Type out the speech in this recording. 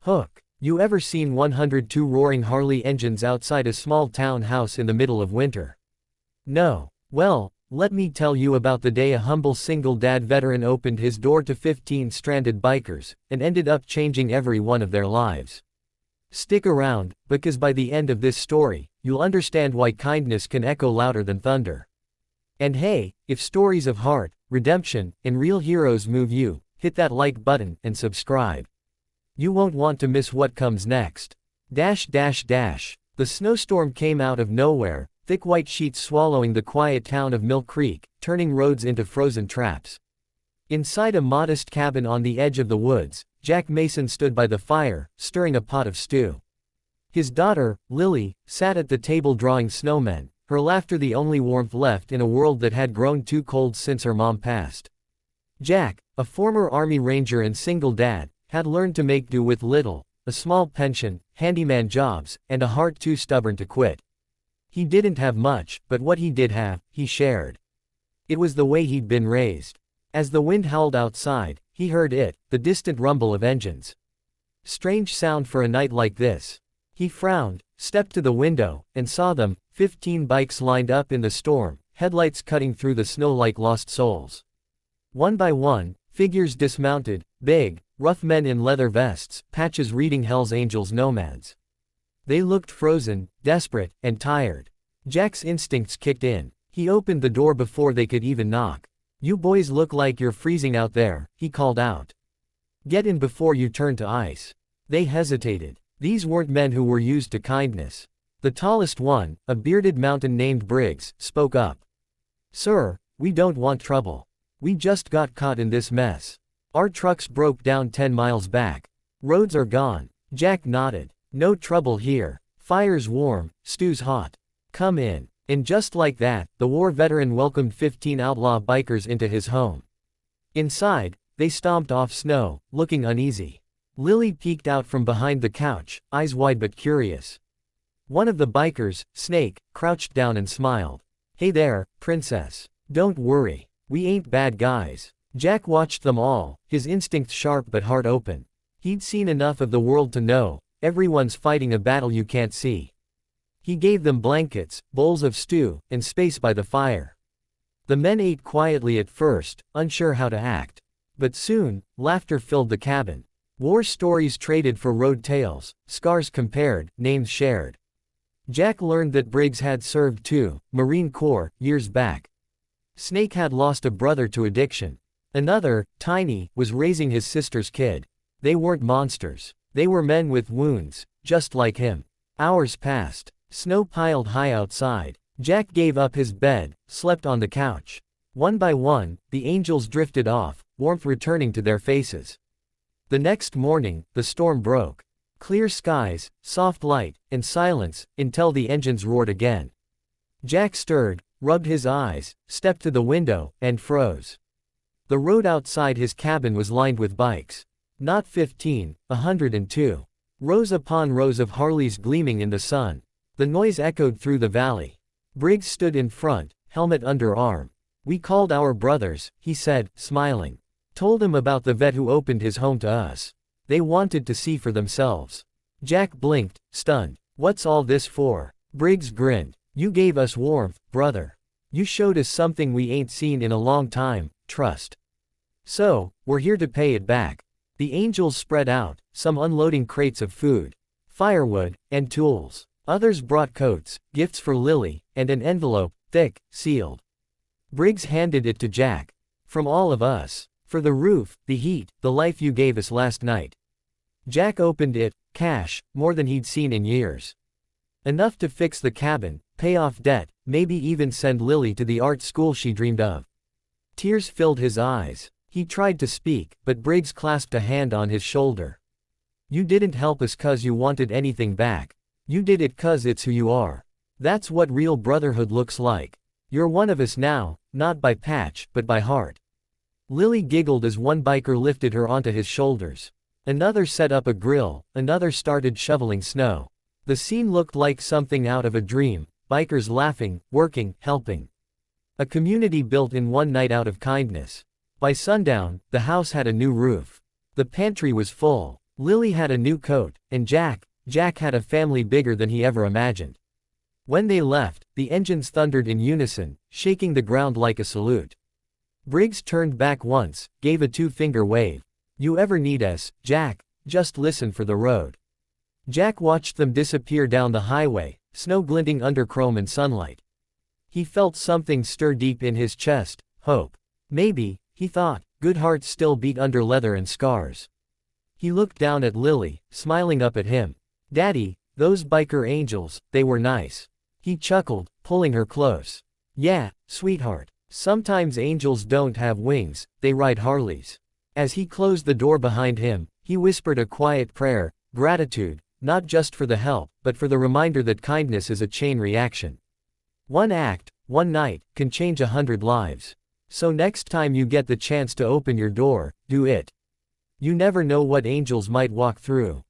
Hook. You ever seen 102 roaring Harley engines outside a small town house in the middle of winter? No. Well, let me tell you about the day a humble single dad veteran opened his door to 15 stranded bikers, and ended up changing every one of their lives. Stick around, because by the end of this story, you'll understand why kindness can echo louder than thunder. And hey, if stories of heart, redemption, and real heroes move you, hit that like button and subscribe. You won't want to miss what comes next. The snowstorm came out of nowhere, thick white sheets swallowing the quiet town of Mill Creek, turning roads into frozen traps. Inside a modest cabin on the edge of the woods, Jack Mason stood by the fire, stirring a pot of stew. His daughter, Lily, sat at the table drawing snowmen, her laughter the only warmth left in a world that had grown too cold since her mom passed. Jack, a former Army Ranger and single dad, had learned to make do with little, a small pension, handyman jobs, and a heart too stubborn to quit. He didn't have much, but what he did have, he shared. It was the way he'd been raised. As the wind howled outside, he heard it, the distant rumble of engines. Strange sound for a night like this. He frowned, stepped to the window, and saw them, 15 bikes lined up in the storm, headlights cutting through the snow like lost souls. One by one, figures dismounted, big, rough men in leather vests, patches reading Hell's Angels nomads. They looked frozen, desperate, and tired. Jack's instincts kicked in. He opened the door before they could even knock. "You boys look like you're freezing out there," he called out. "Get in before you turn to ice." They hesitated. These weren't men who were used to kindness. The tallest one, a bearded mountain named Briggs, spoke up. "Sir, we don't want trouble. We just got caught in this mess. Our trucks broke down 10 miles back. Roads are gone." Jack nodded. "No trouble here. Fire's warm, stew's hot. Come in." And just like that, the war veteran welcomed 15 outlaw bikers into his home. Inside, they stomped off snow, looking uneasy. Lily peeked out from behind the couch, eyes wide but curious. One of the bikers, Snake, crouched down and smiled. "Hey there, princess. Don't worry. We ain't bad guys." Jack watched them all, his instincts sharp but heart open. He'd seen enough of the world to know, everyone's fighting a battle you can't see. He gave them blankets, bowls of stew, and space by the fire. The men ate quietly at first, unsure how to act. But soon, laughter filled the cabin. War stories traded for road tales, scars compared, names shared. Jack learned that Briggs had served too, Marine Corps, years back. Snake had lost a brother to addiction. Another, Tiny, was raising his sister's kid. They weren't monsters. They were men with wounds, just like him. Hours passed. Snow piled high outside. Jack gave up his bed, slept on the couch. One by one, the angels drifted off, warmth returning to their faces. The next morning, the storm broke. Clear skies, soft light, and silence, until the engines roared again. Jack stirred, rubbed his eyes, stepped to the window, and froze. The road outside his cabin was lined with bikes. Not 15, 102. Rows upon rows of Harleys gleaming in the sun. The noise echoed through the valley. Briggs stood in front, helmet under arm. "We called our brothers," he said, smiling. "Told them about the vet who opened his home to us. They wanted to see for themselves." Jack blinked, stunned. "What's all this for?" Briggs grinned. "You gave us warmth, brother. You showed us something we ain't seen in a long time, trust. So, we're here to pay it back." The angels spread out, some unloading crates of food, firewood, and tools. Others brought coats, gifts for Lily, and an envelope, thick, sealed. Briggs handed it to Jack. "From all of us. For the roof, the heat, the life you gave us last night." Jack opened it. Cash, more than he'd seen in years. Enough to fix the cabin, pay off debt, maybe even send Lily to the art school she dreamed of. Tears filled his eyes. He tried to speak, but Briggs clasped a hand on his shoulder. "You didn't help us 'cause you wanted anything back. You did it 'cause it's who you are. That's what real brotherhood looks like. You're one of us now, not by patch, but by heart." Lily giggled as one biker lifted her onto his shoulders. Another set up a grill, another started shoveling snow. The scene looked like something out of a dream, bikers laughing, working, helping. A community built in one night out of kindness. By sundown, the house had a new roof. The pantry was full. Lily had a new coat, and Jack had a family bigger than he ever imagined. When they left, the engines thundered in unison, shaking the ground like a salute. Briggs turned back once, gave a two-finger wave. You ever need us, Jack, just listen for the road. Jack watched them disappear down the highway, snow glinting under chrome and sunlight. He felt something stir deep in his chest, hope. Maybe, he thought, good hearts still beat under leather and scars. He looked down at Lily, smiling up at him. Daddy, those biker angels, they were nice. He chuckled, pulling her close. Yeah, sweetheart. Sometimes angels don't have wings, they ride Harleys. As he closed the door behind him, he whispered a quiet prayer, gratitude, not just for the help, but for the reminder that kindness is a chain reaction. One act, one night, can change 100 lives. So next time you get the chance to open your door, do it. You never know what angels might walk through.